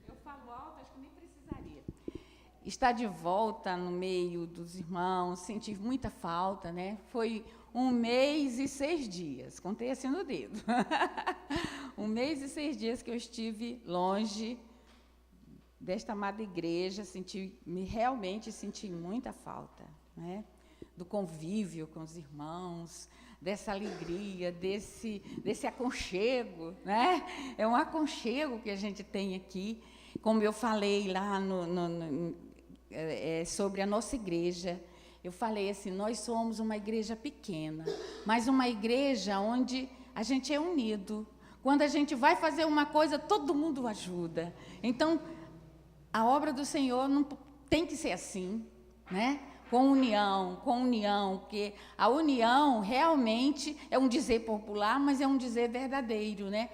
Eu falo alto, acho que nem precisaria. Estar de volta no meio dos irmãos, senti muita falta, né? Foi 1 mês e 6 dias, contei assim no dedo. 1 mês e 6 dias que eu estive longe desta amada igreja, realmente senti muita falta, né? Do convívio com os irmãos, dessa alegria, desse aconchego, né? É um aconchego que a gente tem aqui, como eu falei lá sobre a nossa igreja. Eu falei assim, nós somos uma igreja pequena, mas uma igreja onde a gente é unido. Quando a gente vai fazer uma coisa, todo mundo ajuda. Então, a obra do Senhor não tem que ser assim, né? Com união, porque a união realmente é um dizer popular, mas é um dizer verdadeiro, né?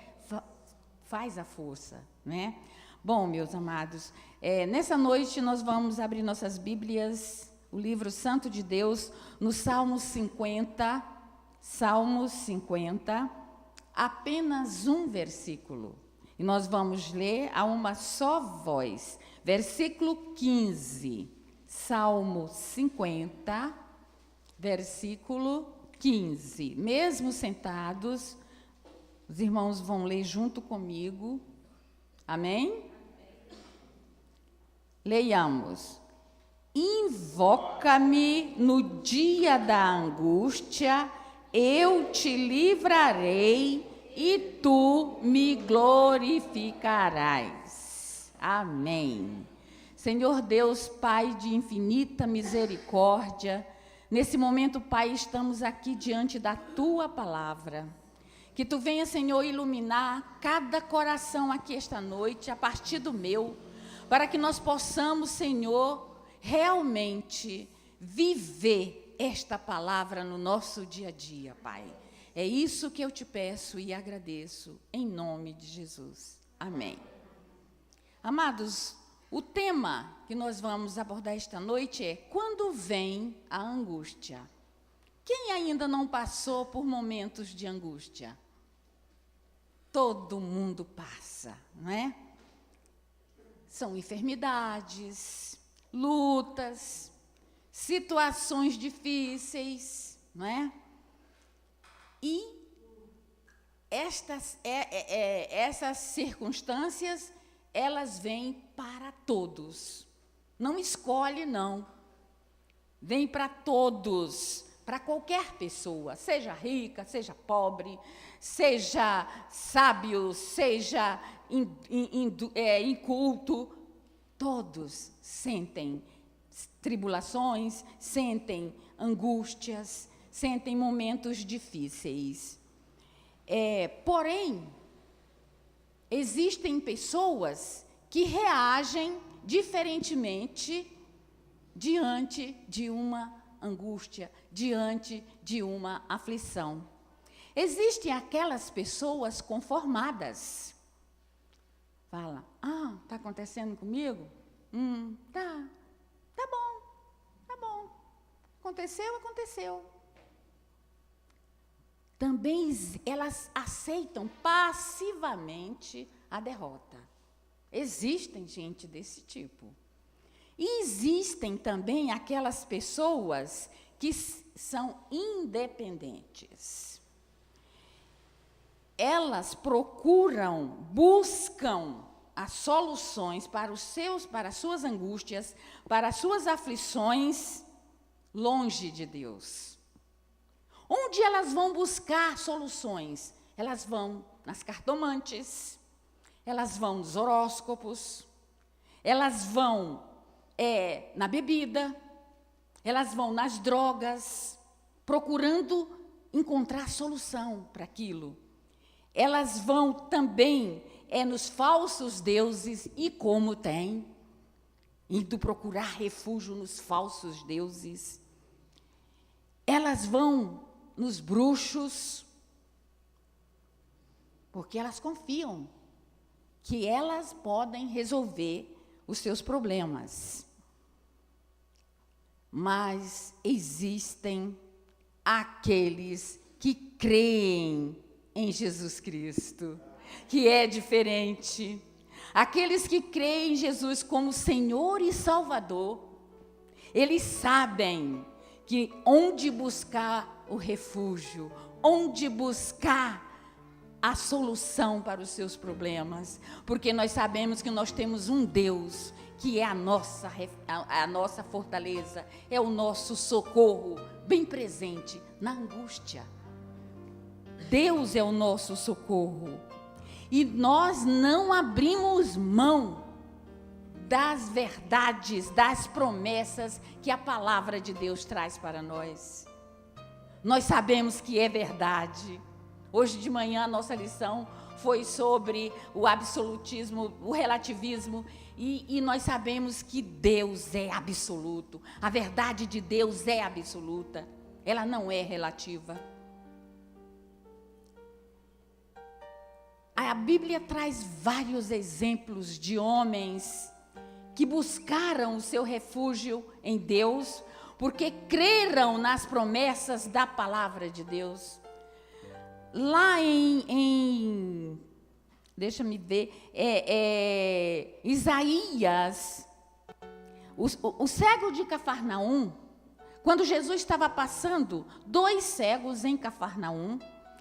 Faz a força, né? Bom, meus amados, nessa noite nós vamos abrir nossas Bíblias, o livro Santo de Deus, no Salmos 50, apenas um versículo. E nós vamos ler a uma só voz. Versículo 15, Salmo 50, versículo 15. Mesmo sentados, os irmãos vão ler junto comigo. Amém? Leiamos. Invoca-me no dia da angústia, eu te livrarei e tu me glorificarás. Amém. Senhor Deus, Pai de infinita misericórdia, nesse momento, Pai, estamos aqui diante da Tua palavra. Que Tu venha, Senhor, iluminar cada coração aqui esta noite, a partir do meu, para que nós possamos, Senhor, realmente viver esta palavra no nosso dia a dia, Pai. É isso que eu te peço e agradeço, em nome de Jesus. Amém. Amados, o tema que nós vamos abordar esta noite é quando vem a angústia. Quem ainda não passou por momentos de angústia? Todo mundo passa, não é? São enfermidades, lutas, situações difíceis, não é? E essas circunstâncias, elas vêm para todos. Não escolhe, não. Vem para todos, para qualquer pessoa, seja rica, seja pobre, seja sábio, seja inculto, todos sentem tribulações, sentem angústias, sentem momentos difíceis. Porém, existem pessoas que reagem diferentemente diante de uma angústia, diante de uma aflição. Existem aquelas pessoas conformadas. Fala, está acontecendo comigo? Tá bom. Aconteceu. Também elas aceitam passivamente a derrota. Existem gente desse tipo. E existem também aquelas pessoas que são independentes. Elas buscam as soluções para as suas angústias, para as suas aflições, longe de Deus. Onde elas vão buscar soluções? Elas vão nas cartomantes, elas vão nos horóscopos, elas vão na bebida, elas vão nas drogas, procurando encontrar solução para aquilo. Elas vão também nos falsos deuses, e como tem, indo procurar refúgio nos falsos deuses. Elas vão nos bruxos, porque elas confiam que elas podem resolver os seus problemas. Mas existem aqueles que creem em Jesus Cristo, que é diferente. Aqueles que creem em Jesus como Senhor e Salvador, eles sabem que onde buscar o refúgio, onde buscar a solução para os seus problemas, porque nós sabemos que nós temos um Deus que é a nossa fortaleza, é o nosso socorro, bem presente na angústia. Deus é o nosso socorro. E nós não abrimos mão das verdades, das promessas que a palavra de Deus traz para nós. Nós sabemos que é verdade. Hoje de manhã a nossa lição foi sobre o absolutismo, o relativismo, e nós sabemos que Deus é absoluto. A verdade de Deus é absoluta, ela não é relativa. A Bíblia traz vários exemplos de homens que buscaram o seu refúgio em Deus, porque creram nas promessas da palavra de Deus. Lá deixa-me ver, Isaías, o cego de Cafarnaum, quando Jesus estava passando, 2 cegos em Cafarnaum,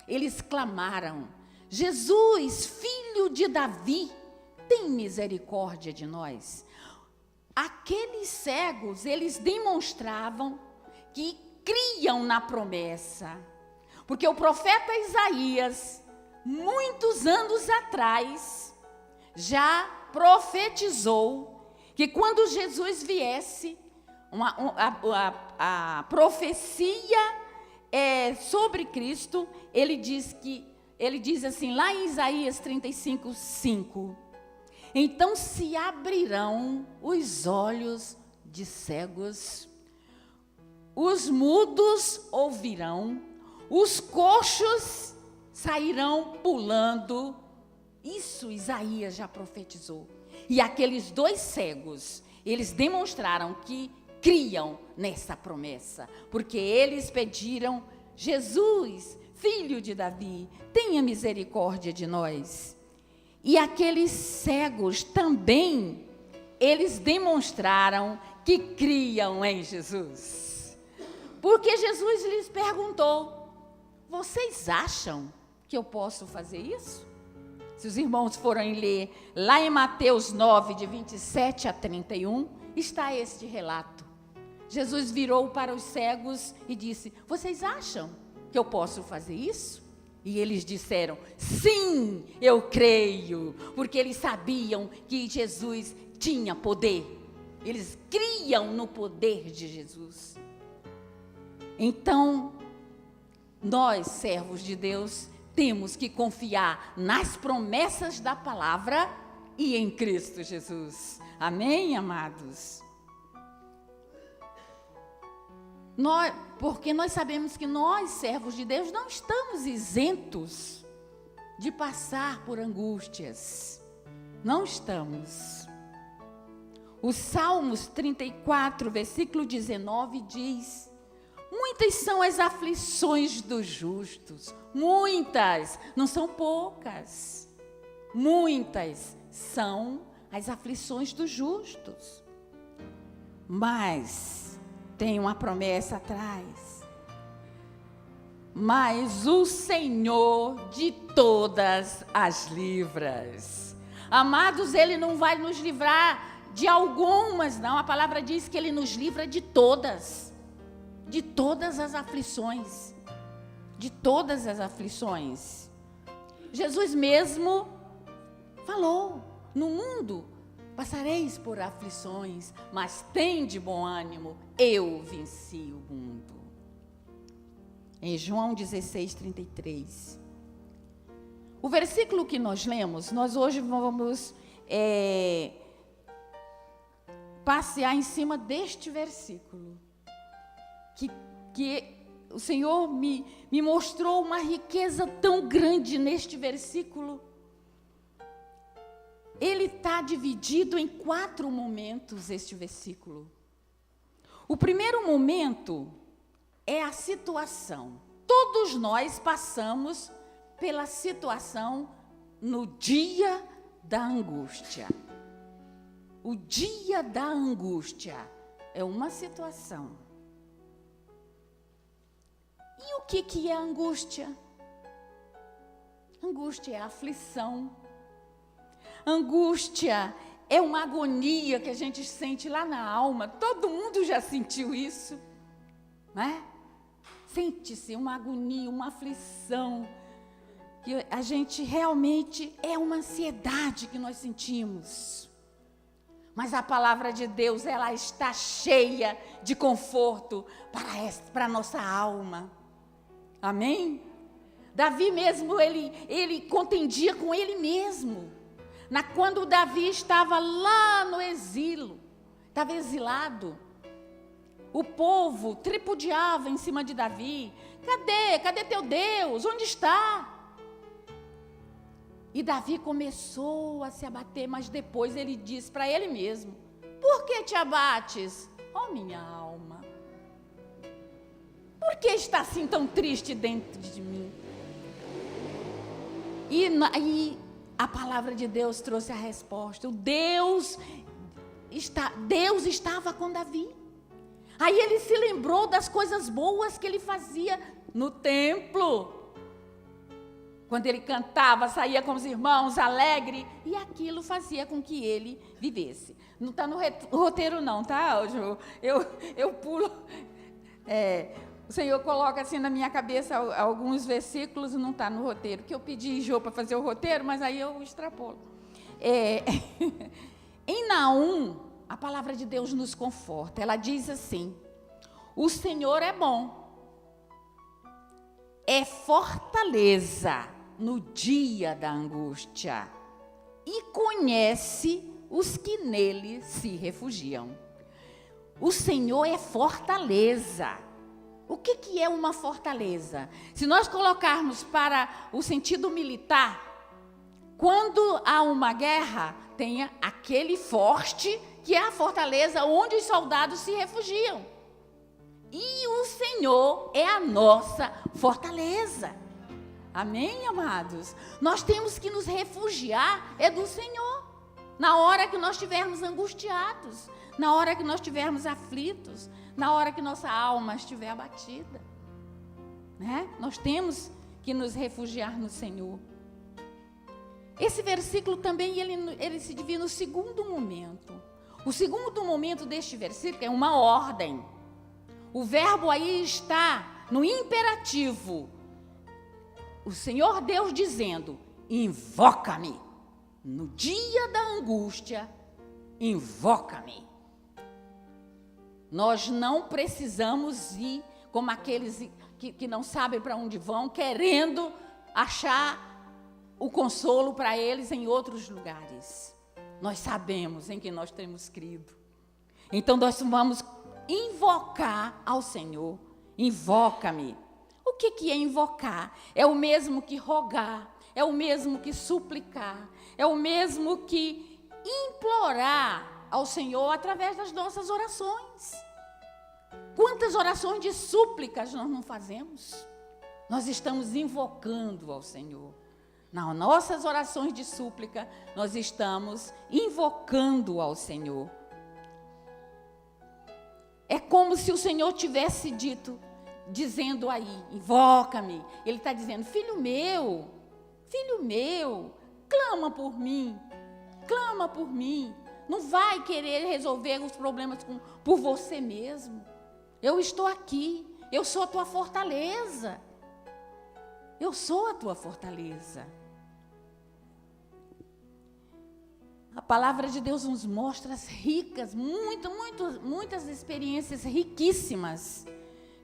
eles clamaram: Jesus, filho de Davi, tem misericórdia de nós. Aqueles cegos, eles demonstravam que criam na promessa, porque o profeta Isaías, muitos anos atrás, já profetizou que quando Jesus viesse, a profecia sobre Cristo, ele diz assim, lá em Isaías 35:5, então se abrirão os olhos de cegos, os mudos ouvirão, os coxos sairão pulando. Isso Isaías já profetizou. E aqueles 2 cegos, eles demonstraram que criam nessa promessa, porque eles pediram: Jesus, filho de Davi, tenha misericórdia de nós. E aqueles cegos também, eles demonstraram que criam em Jesus. Porque Jesus lhes perguntou: vocês acham que eu posso fazer isso? Se os irmãos forem ler lá em Mateus 9, de 27 a 31, está este relato. Jesus virou para os cegos e disse: vocês acham que eu posso fazer isso? E eles disseram: sim, eu creio, porque eles sabiam que Jesus tinha poder. Eles criam no poder de Jesus. Então, nós, servos de Deus, temos que confiar nas promessas da palavra e em Cristo Jesus. Amém, amados? Porque nós sabemos que nós, servos de Deus, não estamos isentos de passar por angústias. Não estamos. O Salmos 34, versículo 19 diz: muitas são as aflições dos justos. Muitas, não são poucas. Muitas são as aflições dos justos. Mas tem uma promessa atrás. Mas o Senhor de todas as livras. Amados, Ele não vai nos livrar de algumas, não. A palavra diz que Ele nos livra de todas. De todas as aflições. De todas as aflições. Jesus mesmo falou: no mundo passareis por aflições, mas tende bom ânimo, eu venci o mundo. Em João 16:33. O versículo que nós lemos, nós hoje vamos passear em cima deste versículo. Que o Senhor me mostrou uma riqueza tão grande neste versículo. Ele está dividido em 4 momentos, este versículo. O primeiro momento é a situação. Todos nós passamos pela situação no dia da angústia. O dia da angústia é uma situação. E o que é angústia? Angústia é aflição. Angústia é uma agonia que a gente sente lá na alma. Todo mundo já sentiu isso, não é? Sente-se uma agonia, uma aflição, que a gente realmente é uma ansiedade que nós sentimos. Mas a palavra de Deus, ela está cheia de conforto para a nossa alma. Amém? Davi mesmo, ele contendia com ele mesmo. Quando Davi estava lá no exílio, estava exilado, o povo tripudiava em cima de Davi. Cadê teu Deus? Onde está? E Davi começou a se abater, mas depois ele disse para ele mesmo: por que te abates, ó minha alma? Por que está assim tão triste dentro de mim? E a palavra de Deus trouxe a resposta. Deus estava com Davi. Aí ele se lembrou das coisas boas que ele fazia no templo. Quando ele cantava, saía com os irmãos alegre, e aquilo fazia com que ele vivesse. Não está no roteiro não, tá, Ju? Eu pulo. O Senhor coloca assim na minha cabeça alguns versículos, não está no roteiro, que eu pedi Jô para fazer o roteiro, mas aí eu extrapolo. Em Naum, a palavra de Deus nos conforta. Ela diz assim: o Senhor é bom, é fortaleza no dia da angústia, e conhece os que nele se refugiam. O Senhor é fortaleza. O que é uma fortaleza? Se nós colocarmos para o sentido militar, quando há uma guerra, tem aquele forte, que é a fortaleza onde os soldados se refugiam. E o Senhor é a nossa fortaleza. Amém, amados? Nós temos que nos refugiar do Senhor. Na hora que nós estivermos angustiados, na hora que nós estivermos aflitos, na hora que nossa alma estiver abatida, né? Nós temos que nos refugiar no Senhor. Esse versículo também, ele se divide no segundo momento. O segundo momento deste versículo é uma ordem. O verbo aí está no imperativo. O Senhor Deus dizendo: invoca-me. No dia da angústia, invoca-me. Nós não precisamos ir como aqueles que não sabem para onde vão, querendo achar o consolo para eles em outros lugares. Nós sabemos em que nós temos crido. Então nós vamos invocar ao Senhor. Invoca-me. O que é invocar? É o mesmo que rogar, é o mesmo que suplicar, é o mesmo que implorar ao Senhor através das nossas orações. Quantas orações de súplicas nós não fazemos? Nós estamos invocando ao Senhor. Nas nossas orações de súplica, nós estamos invocando ao Senhor. É como se o Senhor tivesse dizendo aí: invoca-me. Ele está dizendo: filho meu, clama por mim, clama por mim. Não vai querer resolver os problemas por você mesmo. Eu estou aqui, eu sou a tua fortaleza. Eu sou a tua fortaleza. A palavra de Deus nos mostra as ricas, muitas experiências riquíssimas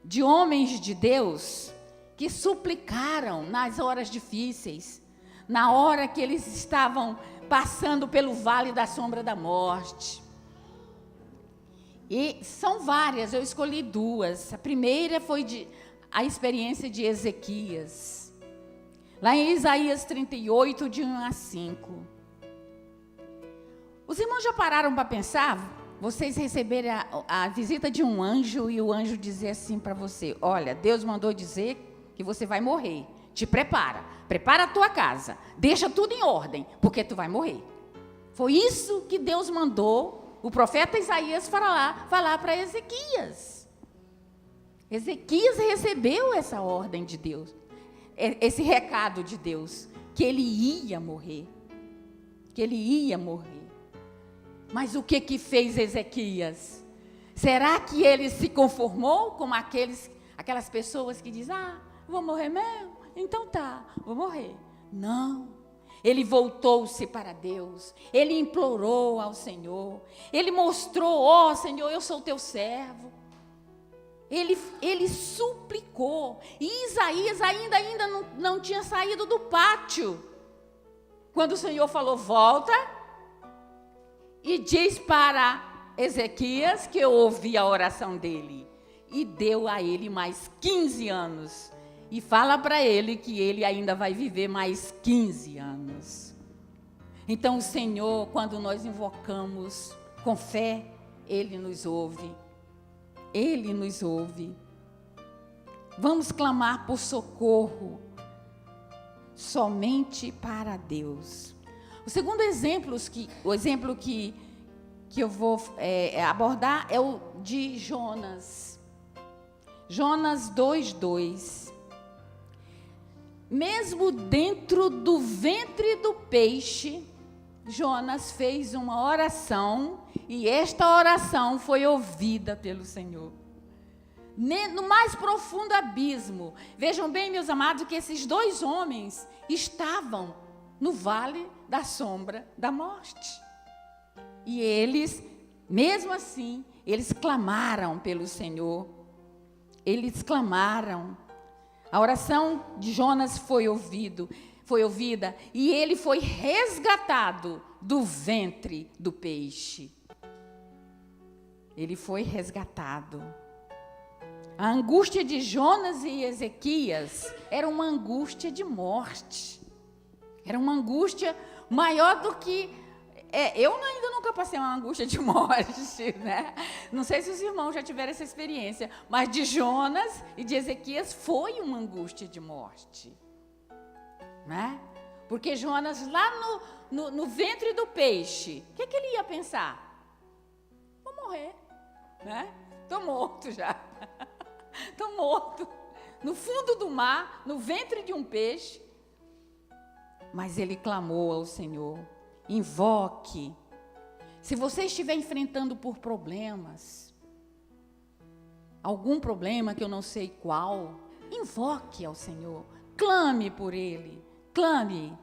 de homens de Deus que suplicaram nas horas difíceis, na hora que eles estavam passando pelo vale da sombra da morte. E são várias, eu escolhi duas. A primeira foi a experiência de Ezequias. Lá em Isaías 38, de 1 a 5. Os irmãos já pararam para pensar? Vocês receberem a visita de um anjo e o anjo dizer assim para você: olha, Deus mandou dizer que você vai morrer, te prepara a tua casa, deixa tudo em ordem, porque tu vai morrer. Foi isso que Deus mandou o profeta Isaías falar para Ezequias. Ezequias recebeu essa ordem de Deus, esse recado de Deus, que ele ia morrer. Que ele ia morrer. Mas o que fez Ezequias? Será que ele se conformou como aquelas pessoas que dizem, vou morrer mesmo? Então tá, vou morrer. Não. Ele voltou-se para Deus, ele implorou ao Senhor, ele mostrou, Senhor, eu sou teu servo. Ele suplicou, e Isaías ainda não tinha saído do pátio, quando o Senhor falou, volta, e diz para Ezequias que eu ouvi a oração dele, e deu a ele mais 15 anos, e fala para ele que ele ainda vai viver mais 15 anos. Então o Senhor, quando nós invocamos com fé, Ele nos ouve. Ele nos ouve. Vamos clamar por socorro somente para Deus. O segundo exemplo que eu vou abordar é o de Jonas. Jonas 2:2. Mesmo dentro do ventre do peixe, Jonas fez uma oração, e esta oração foi ouvida pelo Senhor. No mais profundo abismo. Vejam bem, meus amados, que esses dois homens estavam no vale da sombra da morte. E eles, mesmo assim, eles clamaram pelo Senhor. Eles clamaram. A oração de Jonas foi ouvida, e ele foi resgatado do ventre do peixe. Ele foi resgatado. A angústia de Jonas e Ezequias era uma angústia de morte. Era uma angústia maior do que... eu ainda nunca passei uma angústia de morte, né? Não sei se os irmãos já tiveram essa experiência, mas de Jonas e de Ezequias foi uma angústia de morte, né? Porque Jonas, lá no ventre do peixe, o que ele ia pensar? Vou morrer, né? Estou morto já. Estou morto. No fundo do mar, no ventre de um peixe. Mas ele clamou ao Senhor. Invoque. Se você estiver enfrentando por problemas, algum problema que eu não sei qual, invoque ao Senhor. Clame por Ele. Clame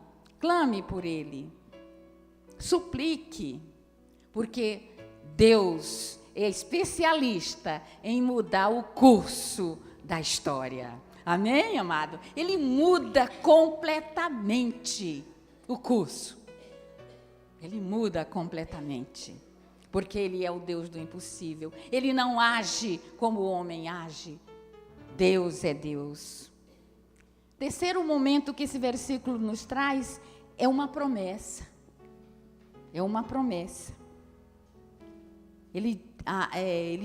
por Ele. Suplique. Porque Deus é especialista em mudar o curso da história. Amém, amado? Ele muda completamente o curso. Ele muda completamente, porque Ele é o Deus do impossível. Ele não age como o homem age. Deus é Deus. Terceiro momento que esse versículo nos traz é uma promessa. É uma promessa. Ele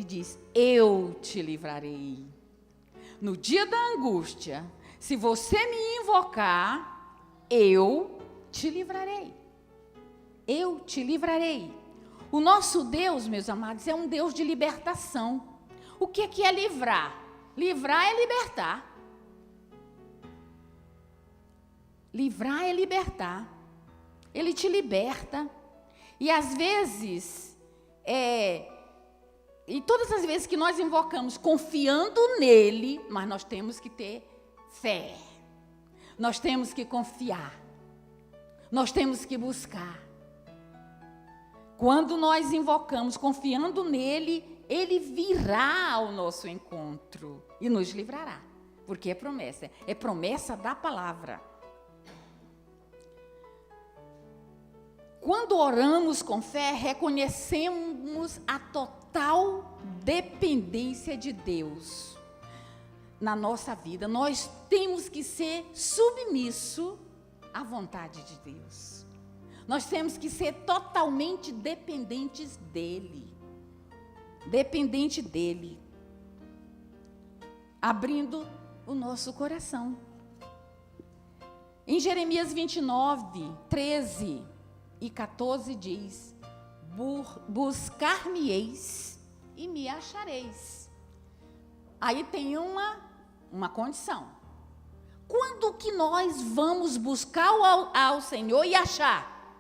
diz, eu te livrarei. No dia da angústia, se você me invocar, eu te livrarei. Eu te livrarei. O nosso Deus, meus amados, é um Deus de libertação. O que é livrar? Livrar é libertar. Livrar é libertar. Ele te liberta. E às vezes, e todas as vezes que nós invocamos confiando nele, mas nós temos que ter fé. Nós temos que confiar. Nós temos que buscar. Quando nós invocamos confiando nele, ele virá ao nosso encontro e nos livrará, porque é promessa da palavra. Quando oramos com fé, reconhecemos a total dependência de Deus na nossa vida. Nós temos que ser submissos à vontade de Deus. Nós temos que ser totalmente dependentes dEle. Dependente dEle. Abrindo o nosso coração. Em Jeremias 29, 13 e 14 diz: buscar-me-eis e me achareis. Aí tem uma condição. Quando que nós vamos buscar ao Senhor e achar?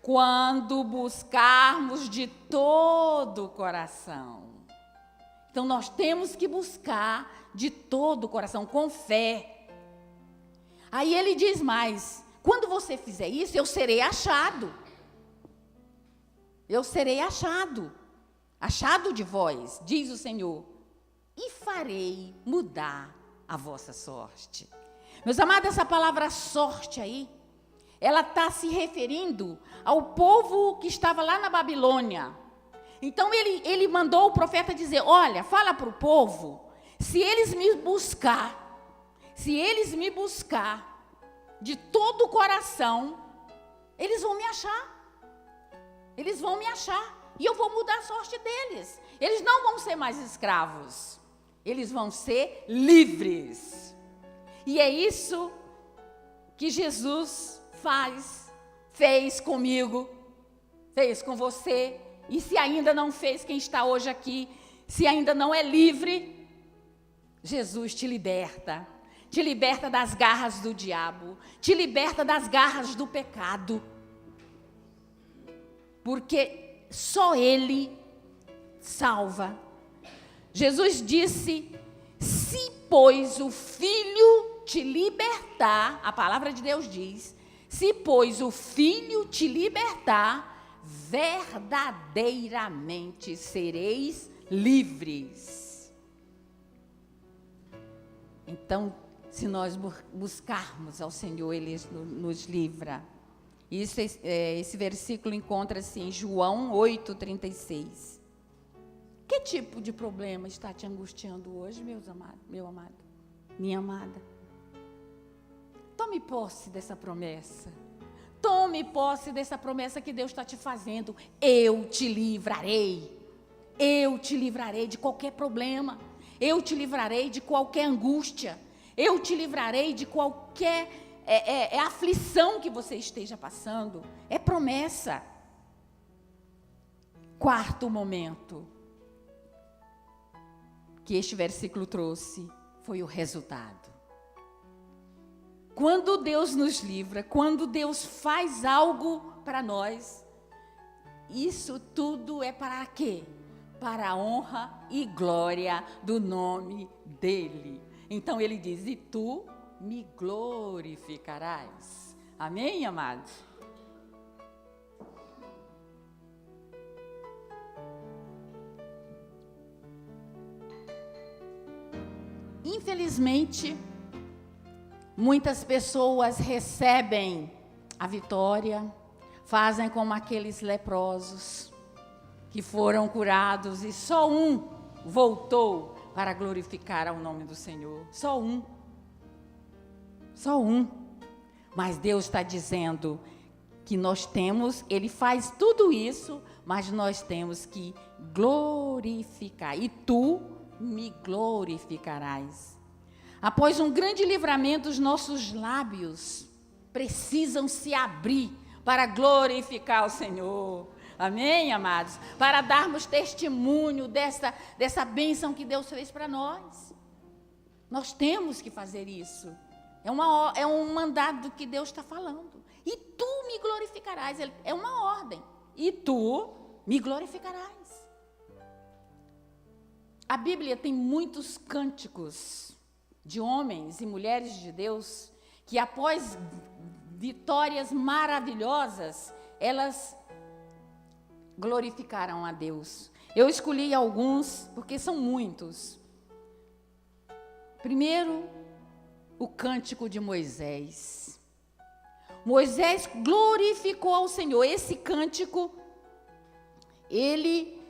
Quando buscarmos de todo o coração. Então nós temos que buscar de todo o coração, com fé. Aí ele diz mais: quando você fizer isso, eu serei achado. Eu serei achado. Achado de vós, diz o Senhor, e farei mudar a vossa sorte. Meus amados, essa palavra sorte aí, ela está se referindo ao povo que estava lá na Babilônia. Então ele mandou o profeta dizer: olha, fala para o povo, se eles me buscar de todo o coração, eles vão me achar. Eles vão me achar. E eu vou mudar a sorte deles. Eles não vão ser mais escravos. Eles vão ser livres. E é isso que Jesus fez comigo, fez com você. E se ainda não fez, quem está hoje aqui, se ainda não é livre, Jesus te liberta. Te liberta das garras do diabo. Te liberta das garras do pecado. Porque só Ele salva. Jesus disse: se, pois, o Filho te libertar, a palavra de Deus diz, se, pois, o Filho te libertar, verdadeiramente sereis livres. Então, se nós buscarmos ao Senhor, Ele nos livra. Esse versículo encontra-se em João 8,36. Que tipo de problema está te angustiando hoje, meu amado, minha amada? Tome posse dessa promessa. Tome posse dessa promessa que Deus está te fazendo. Eu te livrarei. Eu te livrarei de qualquer problema. Eu te livrarei de qualquer angústia. Eu te livrarei de qualquer aflição que você esteja passando. É promessa. Quarto momento que este versículo trouxe foi o resultado. Quando Deus nos livra, quando Deus faz algo para nós, isso tudo é para quê? Para a honra e glória do nome dEle. Então ele diz: e tu me glorificarás. Amém, amados? Infelizmente, muitas pessoas recebem a vitória, fazem como aqueles leprosos que foram curados e só um voltou para glorificar ao nome do Senhor. Só um. Só um. Mas Deus está dizendo que nós temos, Ele faz tudo isso, mas nós temos que glorificar. E tu me glorificarás. Após um grande livramento, os nossos lábios precisam se abrir para glorificar o Senhor. Amém, amados? Para darmos testemunho dessa bênção que Deus fez para nós. Nós temos que fazer isso. É um mandado que Deus está falando. E tu me glorificarás. É uma ordem. E tu me glorificarás. A Bíblia tem muitos cânticos de homens e mulheres de Deus que, após vitórias maravilhosas, elas glorificaram a Deus. Eu escolhi alguns, porque são muitos. Primeiro, o cântico de Moisés. Moisés glorificou ao Senhor. Esse cântico, ele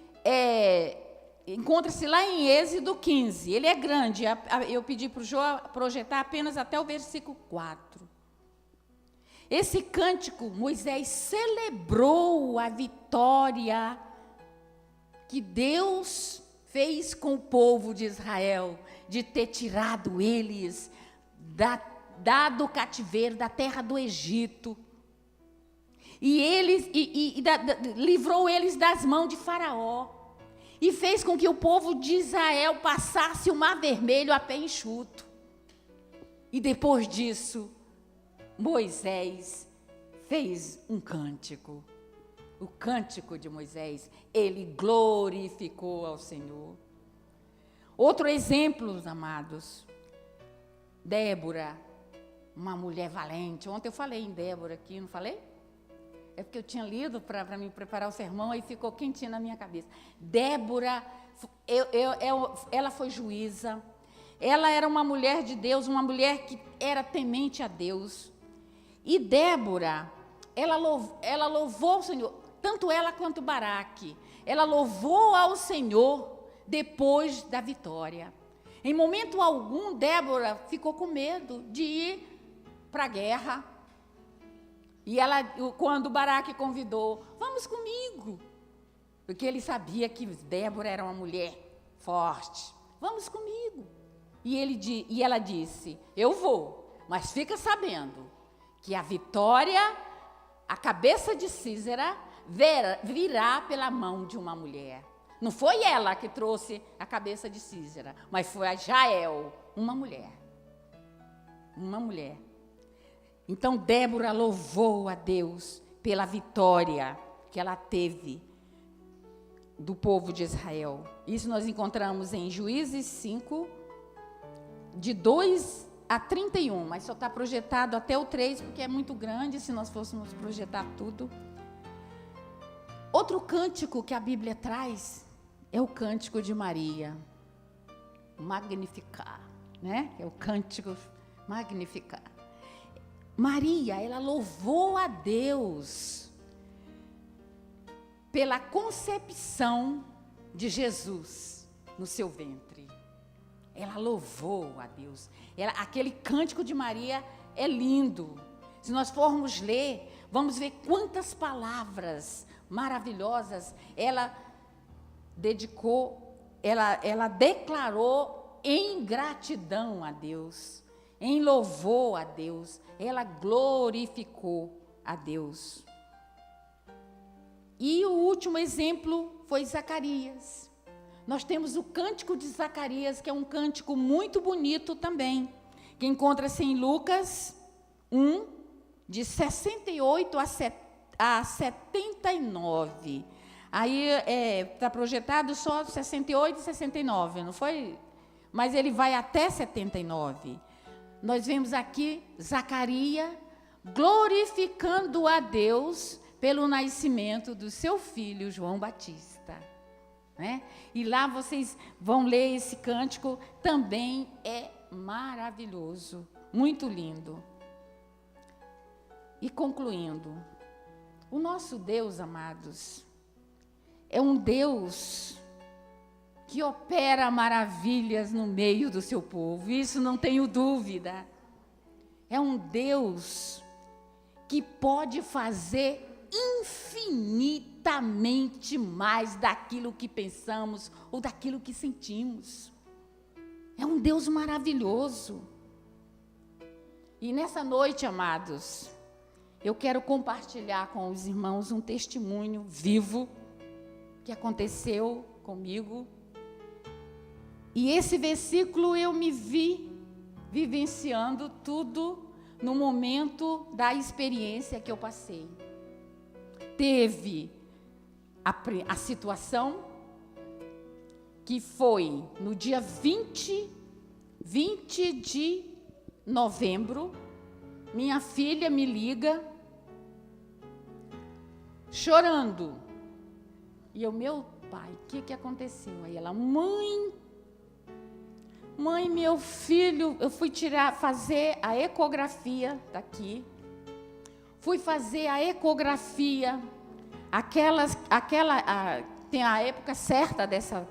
encontra-se lá em Êxodo 15. Ele é grande. Eu pedi para o Jô projetar apenas até o versículo 4. Esse cântico, Moisés celebrou a vitória que Deus fez com o povo de Israel, de ter tirado eles do cativeiro, da terra do Egito. E livrou eles das mãos de Faraó. E fez com que o povo de Israel passasse o Mar Vermelho a pé enxuto. E depois disso, Moisés fez um cântico. O cântico de Moisés, ele glorificou ao Senhor. Outro exemplo, amados, Débora, uma mulher valente. Ontem eu falei em Débora aqui, não falei? É porque eu tinha lido para me preparar o sermão, aí ficou quentinho na minha cabeça. Débora, ela foi juíza, ela era uma mulher de Deus, uma mulher que era temente a Deus. E Débora, ela louvou o Senhor, tanto ela quanto Baraque. Ela louvou ao Senhor depois da vitória. Em momento algum, Débora ficou com medo de ir para a guerra. E quando Baraque convidou, vamos comigo, porque ele sabia que Débora era uma mulher forte, vamos comigo. E ela disse, eu vou, mas fica sabendo que a vitória, a cabeça de Císera, virá pela mão de uma mulher. Não foi ela que trouxe a cabeça de Císera, mas foi a Jael, uma mulher. Uma mulher. Então, Débora louvou a Deus pela vitória que ela teve do povo de Israel. Isso nós encontramos em Juízes 5, de 2 a 31, mas só está projetado até o 3, porque é muito grande, se nós fôssemos projetar tudo. Outro cântico que a Bíblia traz é o cântico de Maria, Magnificar, né? É o cântico Magnificar. Maria, ela louvou a Deus pela concepção de Jesus no seu ventre. Ela louvou a Deus. Aquele cântico de Maria é lindo. Se nós formos ler, vamos ver quantas palavras maravilhosas ela dedicou, ela declarou em gratidão a Deus, em louvor a Deus. Ela glorificou a Deus. E o último exemplo foi Zacarias. Nós temos o cântico de Zacarias, que é um cântico muito bonito também, que encontra-se em Lucas 1, de 68 a 79. Aí está projetado só 68 e 69, não foi? Mas ele vai até 79. Nós vemos aqui Zacarias glorificando a Deus pelo nascimento do seu filho João Batista, né? E lá vocês vão ler esse cântico, também é maravilhoso, muito lindo. E concluindo, o nosso Deus, amados, é um Deus que opera maravilhas no meio do seu povo, isso não tenho dúvida. É um Deus que pode fazer infinitamente mais daquilo que pensamos ou daquilo que sentimos. É um Deus maravilhoso. E nessa noite, amados, eu quero compartilhar com os irmãos um testemunho vivo que aconteceu comigo. E esse versículo eu me vi vivenciando tudo no momento da experiência que eu passei. Teve a situação que foi no dia 20 de novembro, minha filha me liga, chorando. E eu, meu pai, o que aconteceu? Aí ela, mãe, meu filho, eu fui fazer a ecografia daqui. Fui fazer a ecografia, tem a época certa dessa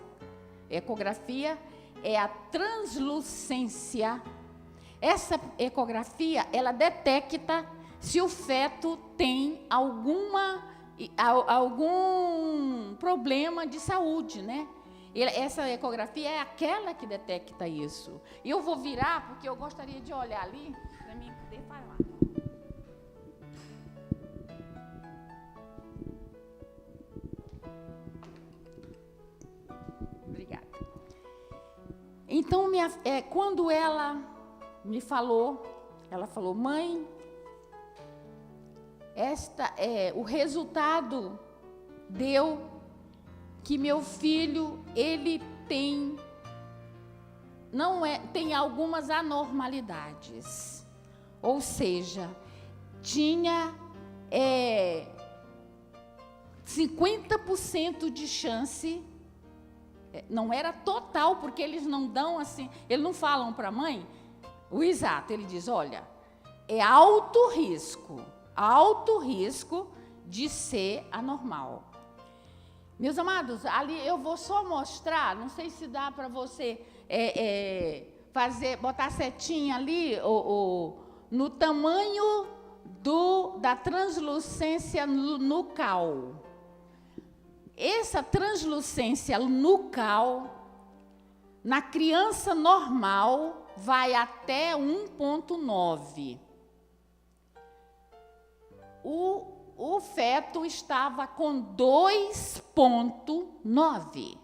ecografia, é a translucência. Essa ecografia, ela detecta se o feto tem algum problema de saúde, né? Essa ecografia é aquela que detecta isso. E eu vou virar, porque eu gostaria de olhar ali, para Vai lá. Obrigada. Então, quando ela me falou, ela falou: mãe, o resultado deu que meu filho, ele tem algumas anormalidades. Ou seja, tinha 50% de chance, não era total, porque eles não dão assim, eles não falam para a mãe o exato, ele diz: olha, é alto risco de ser anormal. Meus amados, ali eu vou só mostrar, não sei se dá para você botar setinha ali no tamanho da translucência nucal. Essa translucência nucal, na criança normal, vai até 1,9. O feto estava com 2,9.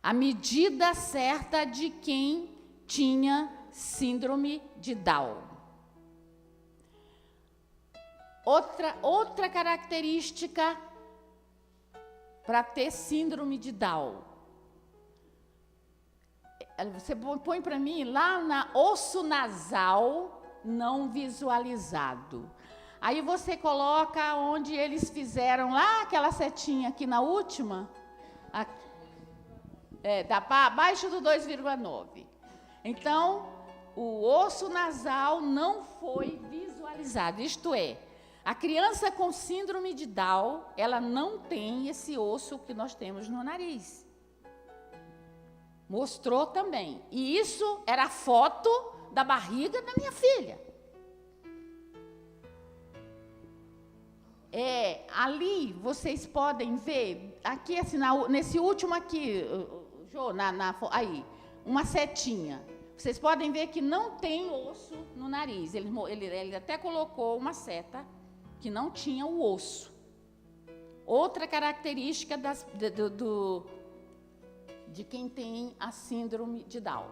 A medida certa de quem tinha síndrome de Down. Outra característica para ter síndrome de Down. Você põe para mim lá na osso nasal não visualizado. Aí você coloca onde eles fizeram lá, aquela setinha aqui na última, dá abaixo do 2,9. Então, o osso nasal não foi visualizado, isto é, a criança com síndrome de Down, ela não tem esse osso que nós temos no nariz. Mostrou também. E isso era a foto da barriga da minha filha. Ali vocês podem ver, aqui assim, nesse último aqui, Jô, aí, uma setinha. Vocês podem ver que não tem osso no nariz. Ele até colocou uma seta que não tinha o osso. Outra característica de quem tem a síndrome de Down.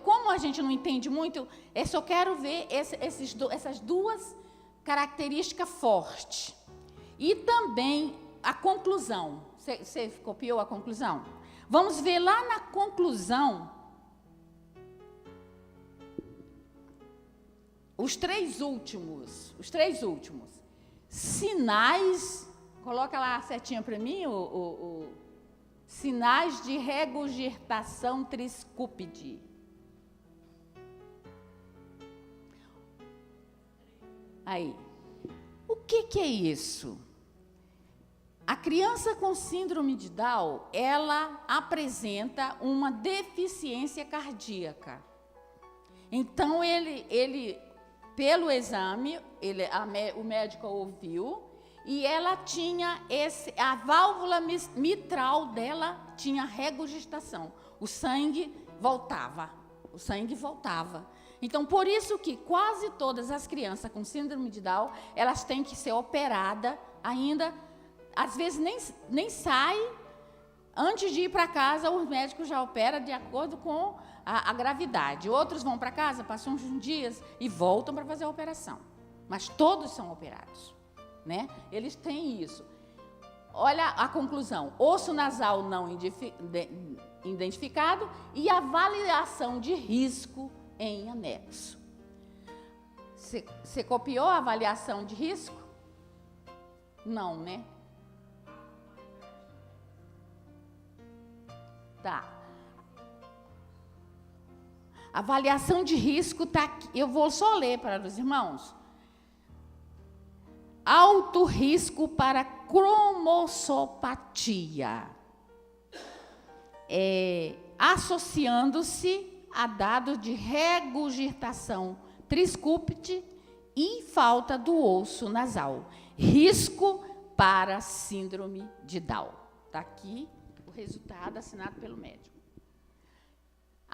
Como a gente não entende muito, eu só quero ver essas duas característica forte. E também a conclusão. Você copiou a conclusão? Vamos ver lá na conclusão os três últimos sinais. Coloca lá a setinha para mim, sinais de regurgitação triscúpide. Aí, o que é isso? A criança com síndrome de Down, ela apresenta uma deficiência cardíaca. Então, ele pelo exame, o médico ouviu, e ela tinha a válvula mitral dela tinha regurgitação. O sangue voltava. Então, por isso que quase todas as crianças com síndrome de Down, elas têm que ser operadas ainda, às vezes nem sai, antes de ir para casa, o médico já opera de acordo com a gravidade. Outros vão para casa, passam uns dias e voltam para fazer a operação. Mas todos são operados, né? Eles têm isso. Olha a conclusão: osso nasal não identificado e avaliação de risco em anexo. Você copiou a avaliação de risco? Não, né? Tá. A avaliação de risco está aqui. Eu vou só ler para os irmãos. Alto risco para cromossopatia. Associando-se a dados de regurgitação triscúpide e falta do osso nasal. Risco para síndrome de Down. Está aqui o resultado assinado pelo médico.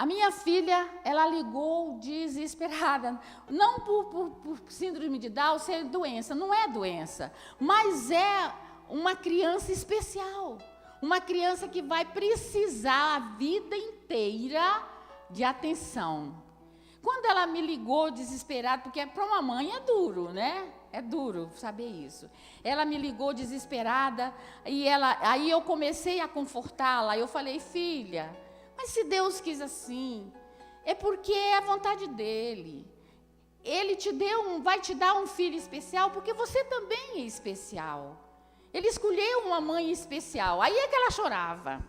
A minha filha, ela ligou desesperada, não por síndrome de Down ser doença, não é doença, mas é uma criança especial, uma criança que vai precisar a vida inteira de atenção. Quando ela me ligou desesperada, porque para uma mãe é duro, né? É duro saber isso. Ela me ligou desesperada, aí eu comecei a confortá-la, eu falei, filha, mas se Deus quis assim, é porque é a vontade dele. Ele vai te dar um filho especial, porque você também é especial. Ele escolheu uma mãe especial. Aí é que ela chorava.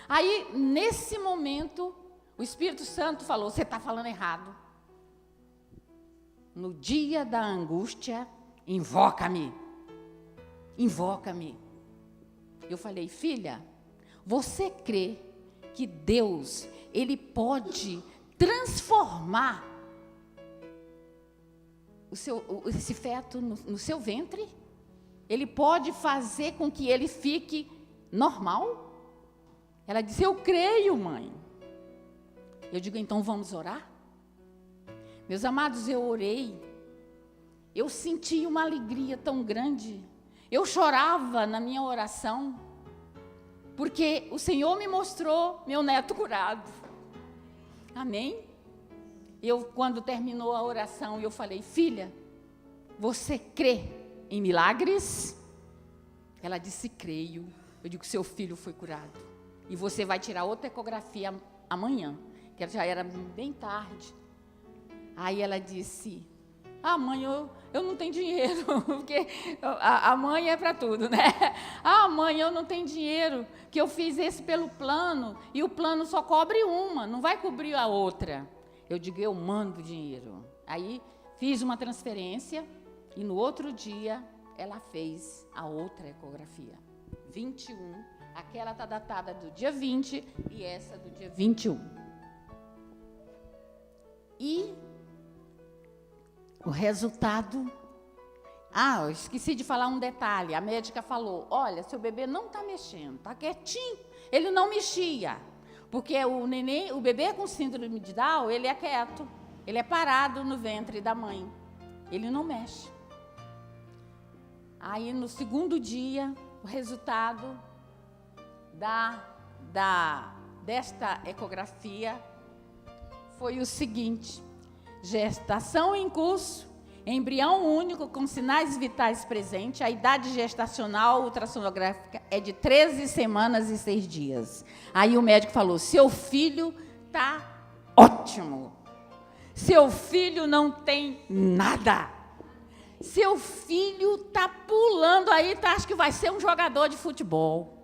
Aí, nesse momento, o Espírito Santo falou, você está falando errado. No dia da angústia, invoca-me. Invoca-me. Eu falei, filha, você crê que Deus, Ele pode transformar esse feto no seu ventre? Ele pode fazer com que ele fique normal? Ela disse, eu creio, mãe. Eu digo, então vamos orar? Meus amados, eu orei. Eu senti uma alegria tão grande. Eu chorava na minha oração, porque o Senhor me mostrou meu neto curado. Amém? Quando terminou a oração, eu falei, filha, você crê em milagres? Ela disse, creio. Eu digo, seu filho foi curado. E você vai tirar outra ecografia amanhã, que já era bem tarde. Aí ela disse, mãe, eu não tenho dinheiro, porque a mãe é para tudo, né? Mãe, eu não tenho dinheiro, que eu fiz esse pelo plano, e o plano só cobre uma, não vai cobrir a outra. Eu digo, eu mando dinheiro. Aí fiz uma transferência, e no outro dia, ela fez a outra ecografia. 21, aquela está datada do dia 20, e essa do dia 21. E o resultado... eu esqueci de falar um detalhe. A médica falou, olha, seu bebê não está mexendo, está quietinho. Ele não mexia, porque o bebê com síndrome de Down, ele é quieto, ele é parado no ventre da mãe, ele não mexe. Aí, no segundo dia, o resultado desta ecografia foi o seguinte: gestação em curso, embrião único com sinais vitais presentes, a idade gestacional ultrassonográfica é de 13 semanas e 6 dias. Aí o médico falou, seu filho está ótimo, seu filho não tem nada, seu filho está pulando aí, acho que vai ser um jogador de futebol.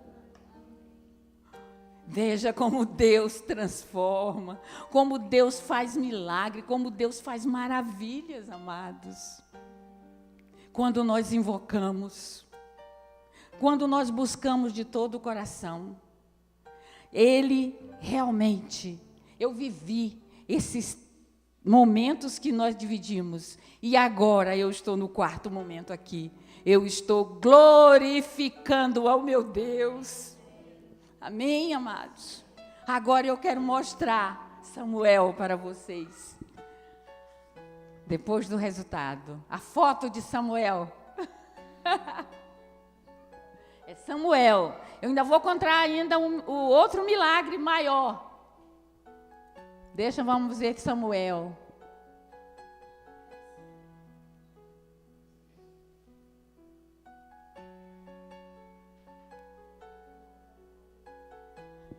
Veja como Deus transforma, como Deus faz milagre, como Deus faz maravilhas, amados. Quando nós invocamos, quando nós buscamos de todo o coração, Ele realmente, eu vivi esses momentos que nós dividimos, e agora eu estou no quarto momento aqui, eu estou glorificando ao meu Deus. Amém, amados? Agora eu quero mostrar Samuel para vocês. Depois do resultado, a foto de Samuel. É Samuel. Eu ainda vou contar ainda o outro milagre maior. Vamos ver Samuel.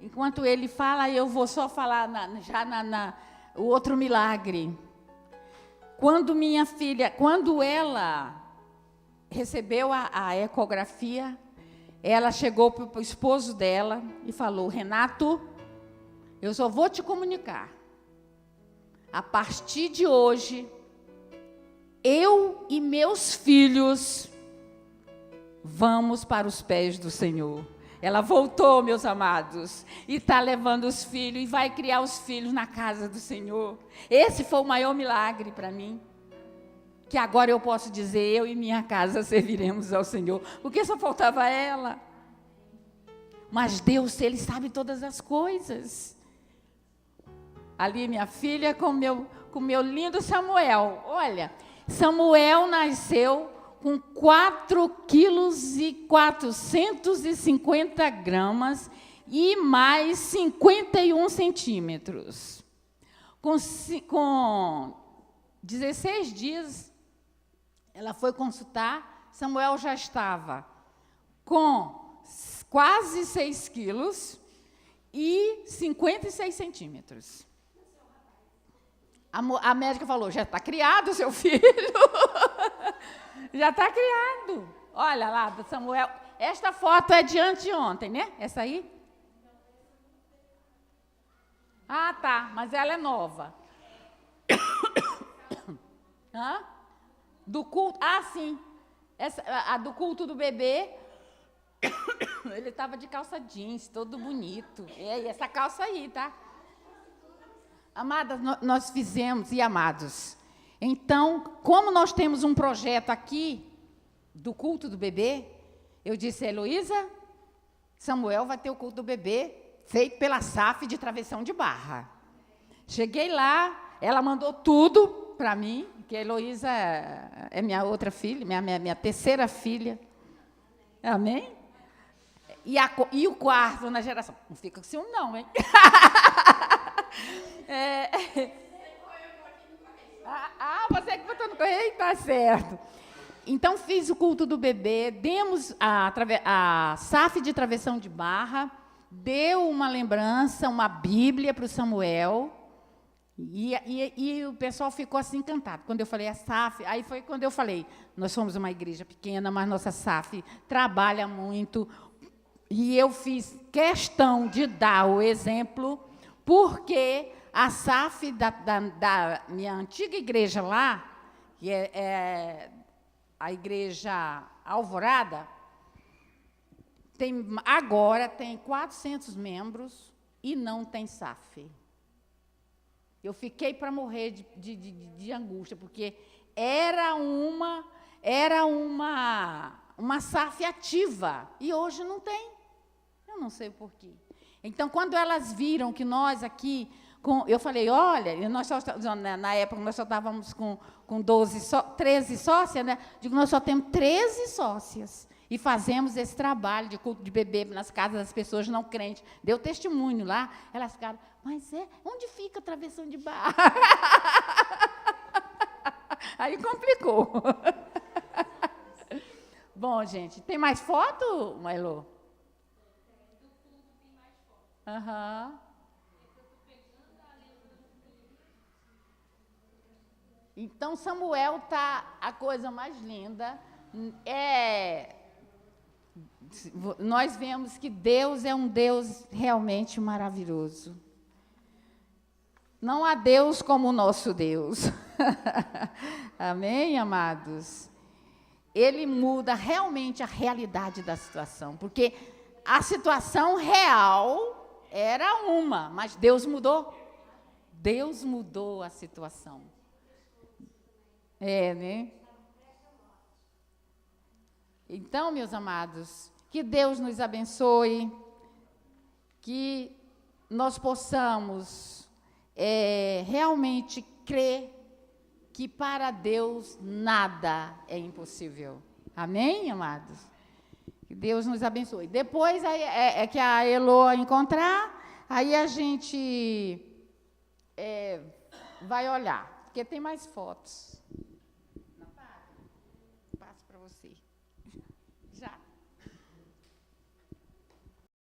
Enquanto ele fala, eu vou só falar o outro milagre. Quando ela recebeu a ecografia, ela chegou para o esposo dela e falou, Renato, eu só vou te comunicar. A partir de hoje, eu e meus filhos vamos para os pés do Senhor. Ela voltou, meus amados, e está levando os filhos, e vai criar os filhos na casa do Senhor. Esse foi o maior milagre para mim, que agora eu posso dizer, eu e minha casa serviremos ao Senhor, porque só faltava ela. Mas Deus, Ele sabe todas as coisas. Ali minha filha com meu lindo Samuel. Olha, Samuel nasceu com 4,450 kg e mais 51 centímetros. Com 16 dias, ela foi consultar, Samuel já estava com quase 6 quilos e 56 centímetros. A médica falou, já está criado o seu filho. Já está criado. Olha lá, Samuel. Esta foto é de anteontem, né? Essa aí? Ah, tá. Mas ela é nova. Hã? Do culto. Ah, sim. A do culto do bebê. Ele estava de calça jeans, todo bonito. E essa calça aí, tá? Amadas, nós fizemos, e amados, então, como nós temos um projeto aqui, do culto do bebê, eu disse, Heloísa, Samuel vai ter o culto do bebê, feito pela SAF de Travessão de Barra. Cheguei lá, ela mandou tudo para mim, que a Heloísa é minha outra filha, minha terceira filha. Amém? E o quarto na geração. Não fica com ciúme, não, hein? Você que botou no correio, tá certo. Então, fiz o culto do bebê, demos a SAF de Travessão de Barra, deu uma lembrança, uma Bíblia para o Samuel, e o pessoal ficou assim encantado. Quando eu falei a SAF, aí foi quando eu falei, nós somos uma igreja pequena, mas nossa SAF trabalha muito, e eu fiz questão de dar o exemplo, porque a SAF da minha antiga igreja lá, que é a igreja Alvorada, agora tem 400 membros e não tem SAF. Eu fiquei para morrer de angústia, porque era uma SAF ativa, e hoje não tem. Eu não sei o porquê. Então, quando elas viram que nós aqui, eu falei, olha, na época nós só estávamos com 13 sócias, né? Digo, nós só temos 13 sócias. E fazemos esse trabalho de culto de bebê nas casas das pessoas não crentes. Deu testemunho lá, elas ficaram, mas onde fica a Travessão de Barra? Aí complicou. Bom, gente, tem mais foto, Mailô? Aham. Então, Samuel está a coisa mais linda. Nós vemos que Deus é um Deus realmente maravilhoso. Não há Deus como o nosso Deus. Amém, amados? Ele muda realmente a realidade da situação, porque a situação real era uma, mas Deus mudou. Deus mudou a situação. Né? Então, meus amados, que Deus nos abençoe, que nós possamos realmente crer que para Deus nada é impossível. Amém, amados? Que Deus nos abençoe. Depois é que a Elo encontrar, aí a gente vai olhar, porque tem mais fotos. Passo para você. Já.